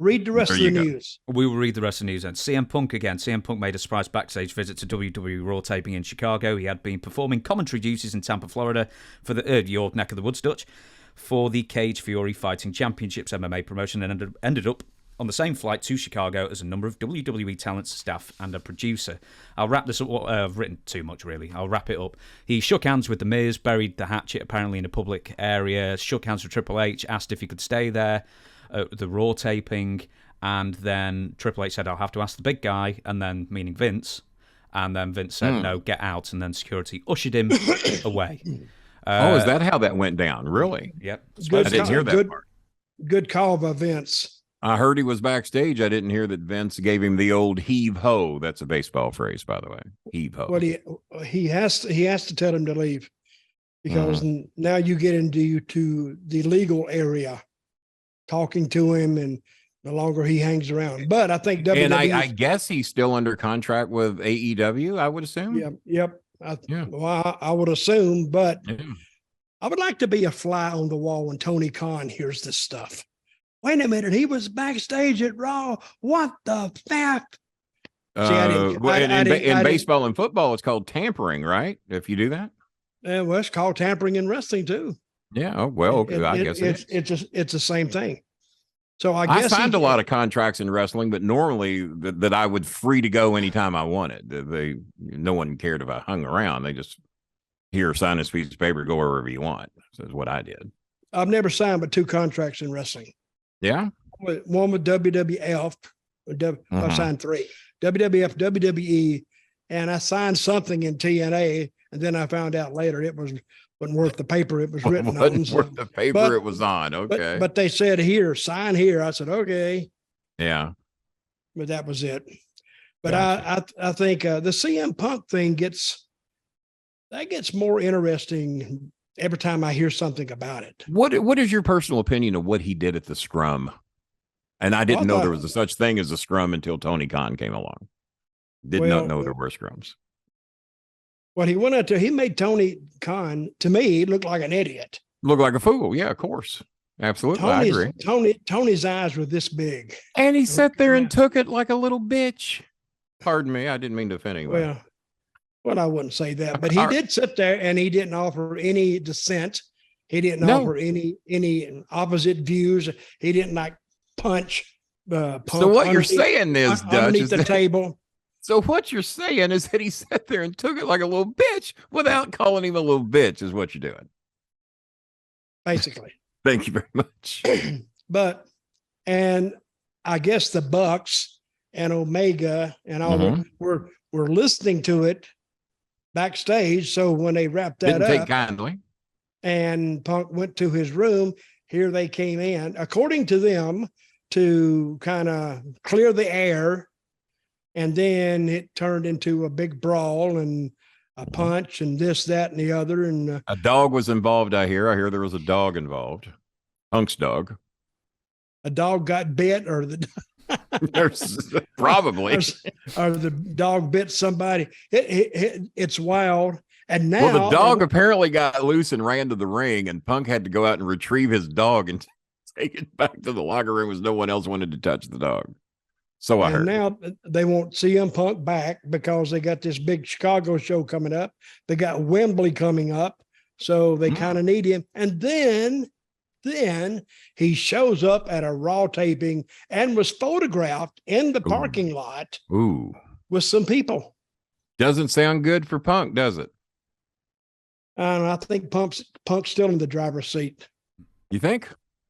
Read the rest There of the you go. news. We will read the rest of the news then. CM Punk again. CM Punk made a surprise backstage visit to WWE Raw taping in Chicago. He had been performing commentary duties in Tampa, Florida, for the your neck of the woods, Dutch, for the Cage Fury Fighting Championships MMA promotion, and ended up on the same flight to Chicago as a number of WWE talents, staff, and a producer. I'll wrap this up. I've written too much, really. I'll wrap it up. He shook hands with The Miz, buried the hatchet apparently in a public area, shook hands with Triple H, asked if he could stay there at the Raw taping, and then Triple H said, I'll have to ask the big guy, and then, meaning Vince, and then Vince said, no, get out, and then security ushered him away. Is that how that went down? Really? Yep. I didn't hear that part. Good call by Vince. I heard he was backstage. I didn't hear that Vince gave him the old heave ho. That's a baseball phrase, by the way. Heave ho. Well, he has to tell him to leave, because now you get into the legal area, talking to him, and the longer he hangs around. But I think WWE. And I guess he's still under contract with AEW, I would assume. Yep. Well, I would assume, but I would like to be a fly on the wall when Tony Khan hears this stuff. Wait a minute, he was backstage at Raw. What the fuck? In baseball and football, it's called tampering, right? If you do that. Well, it's called tampering in wrestling too. Yeah. Oh, well, I guess it's the same thing. So I guess I signed a lot of contracts in wrestling, but normally that I would free to go anytime I wanted. No one cared if I hung around. They just sign this piece of paper, go wherever you want. So that's what I did. I've never signed but 2 contracts in wrestling. Yeah. One with WWF. I signed 3. WWF, WWE, and I signed something in TNA, and then I found out later it wasn't worth the paper it was written on. Worth the paper it was on. Okay. But they said, here, sign here. I said, okay. Yeah. But that was it. But gotcha. I think the CM Punk thing gets more interesting every time I hear something about it. What is your personal opinion of what he did at the scrum? And I didn't know there was a such thing as a scrum until Tony Khan came along. Did not know there were scrums. Well, he went out there. He made Tony Khan, to me, look like an idiot. Look like a fool. Yeah, of course. Absolutely. I agree. Tony's eyes were this big. And he sat there and took it like a little bitch. Pardon me. I didn't mean to offend anyone. Well, I wouldn't say that, but he did sit there and he didn't offer any dissent. He didn't offer any opposite views. He didn't punch. So what you're saying is, Dutch, underneath the table. So what you're saying is that he sat there and took it like a little bitch without calling him a little bitch is what you're doing. Basically. Thank you very much. And I guess the Bucks and Omega and all were listening to it backstage. So when they wrapped that Didn't up, take kindly. And Punk went to his room, here they came in, according to them, to kind of clear the air. And then it turned into a big brawl and a punch and this, that, and the other. And a dog was involved, I hear. I hear there was a dog involved. Punk's dog. A dog got bit, or probably. or the dog bit somebody. It's wild. And now the dog apparently got loose and ran to the ring, and Punk had to go out and retrieve his dog and take it back to the locker room as no one else wanted to touch the dog. So I heard. Now they won't CM Punk back because they got this big Chicago show coming up. They got Wembley coming up, so they kind of need him. And then he shows up at a Raw taping and was photographed in the parking lot with some people. Doesn't sound good for Punk, does it? And I think Punk's still in the driver's seat. You think?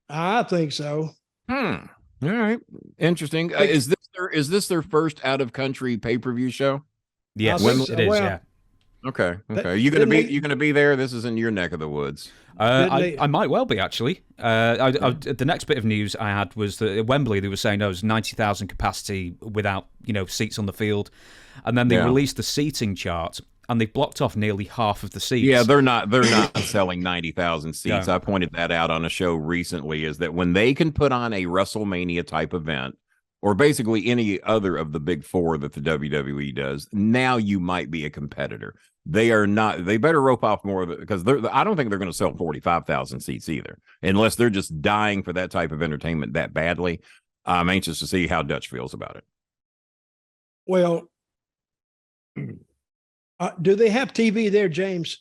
I think so. All right. Interesting. Is this their first out of country pay-per-view show? Yes, it is. Yeah. Okay. You gonna be there? This is in your neck of the woods. I might well be, actually. The next bit of news I had was that at Wembley they were saying there was 90,000 capacity without seats on the field, and then they released the seating chart. And they've blocked off nearly half of the seats. Yeah, they're not selling 90,000 seats. No. I pointed that out on a show recently, is that when they can put on a WrestleMania type event, or basically any other of the big 4 that the WWE does, now you might be a competitor. They are not. They better rope off more of it, because I don't think they're going to sell 45,000 seats either, unless they're just dying for that type of entertainment that badly. I'm anxious to see how Dutch feels about it. Well, do they have TV there, James?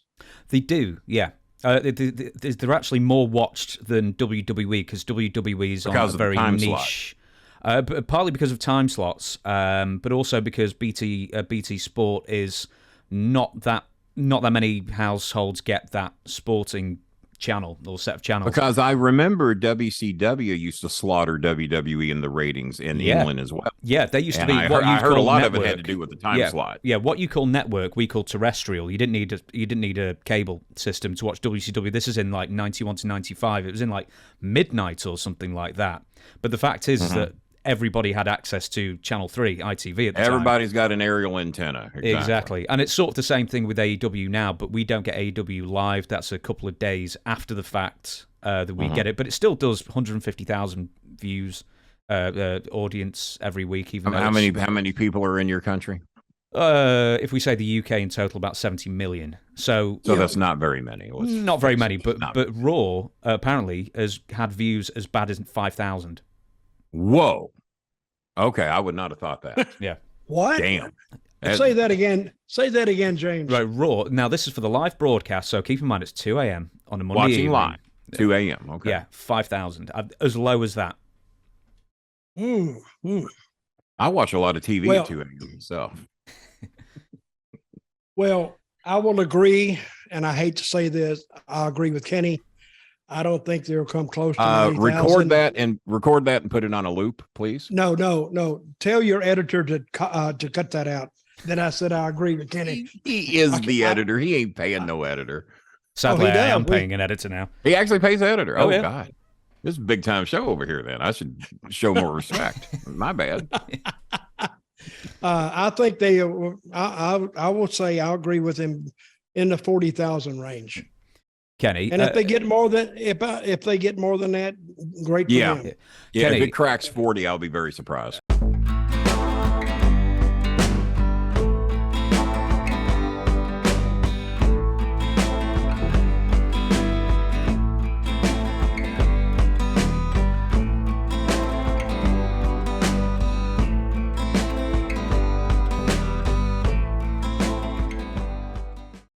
They do, yeah. They're actually more watched than WWE because WWE is on a very niche. Partly because of time slots, but also because BT Sport is not that many households get that sporting channel or set of channels. Because I remember WCW used to slaughter WWE in the ratings in England as well. Yeah, they used to be. I heard a lot of it had to do with the time slot. Yeah, what you call network, we call terrestrial. You didn't need a cable system to watch WCW. This is in like 91 to 95. It was in like midnight or something like that. But the fact is that everybody had access to Channel 3, ITV at the time. Everybody's got an aerial antenna. Exactly. And it's sort of the same thing with AEW now, but we don't get AEW live. That's a couple of days after the fact that we get it. But it still does 150,000 views audience every week. Even how many people are in your country? If we say the UK in total, about 70 million. So that's not very many. Not very many, but Raw apparently has had views as bad as 5,000. Whoa. Okay, I would not have thought that. Yeah. What? Damn. Say that again. Say that again, James. Right, Raw. Now, this is for the live broadcast, so keep in mind it's 2 a.m. on a Monday Watching evening. live. 2 a.m. Okay. Yeah, 5,000. As low as that. I watch a lot of TV at 2 a.m. myself. Well, I will agree, and I hate to say this, I agree with Kenny. I don't think they'll come close to 90,000. Record that and put it on a loop, please. No. Tell your editor to cut that out. Then I said I agree with Kenny. He is the editor. He ain't paying no editor. Sadly, I am paying an editor now. He actually pays the editor. Oh, yeah. God. This is a big time show over here then. I should show more respect. My bad. I think they, I will say I'll agree with him in the 40,000 range. Kenny, and if they get more than if they get more than that, great for them. Yeah, Kenny, if it cracks 40, I'll be very surprised.